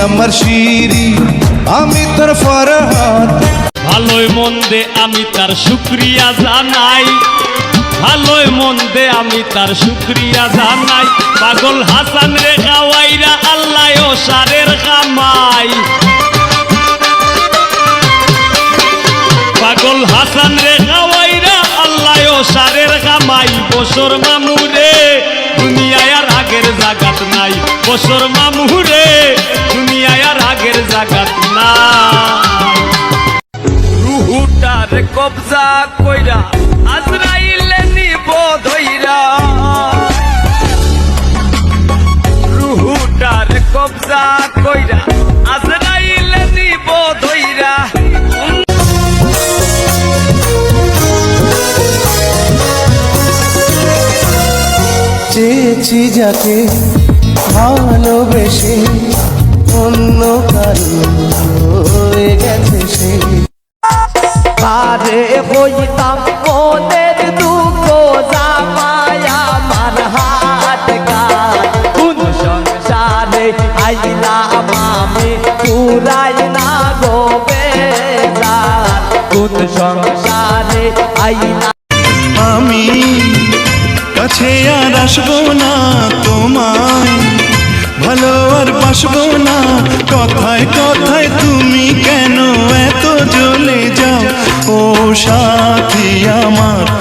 আমার শিরি আমি তোর ফরহাদ। ভালোই মন্দে আমি তার শুকরিয়া জানাই, ভালোই মন্দে আমি তার শুকরিয়া জানাই। পাগল হাসান রে গাওয়াইরা আল্লাহ ও সারের কামাই, পাগল হাসান রে গাওয়াইরা আল্লাহ ও সারের কামাই। বছর মামুরে দুনিয়ায় আর আগের জাগাত নাই, বছর মামুরে দুনিয়ায় আর আগের জাগাত নাই। রুহুটার কবজা কইরা আজরাইলে নিব ধইরা, রুহুটার কবজা কইরা আজরাইলে নিব ধইরা। চেয়েছি যাকে ভালোবেসে অন্য কারো হয়ে গেছে সে। আরে হইতাম মনের দুঃখ জামায় আমার হাত কাট, কোন সংসারে আইলাম আমি পুরাই না গো বেজার, কোন সংসারে আইলাম আমি কাছে আর আসবো না তোমায়, ভালো আর বাসবো না। কথায় কথায় তুমি কেন এত জ্বলে যাও ও সাথী আমার।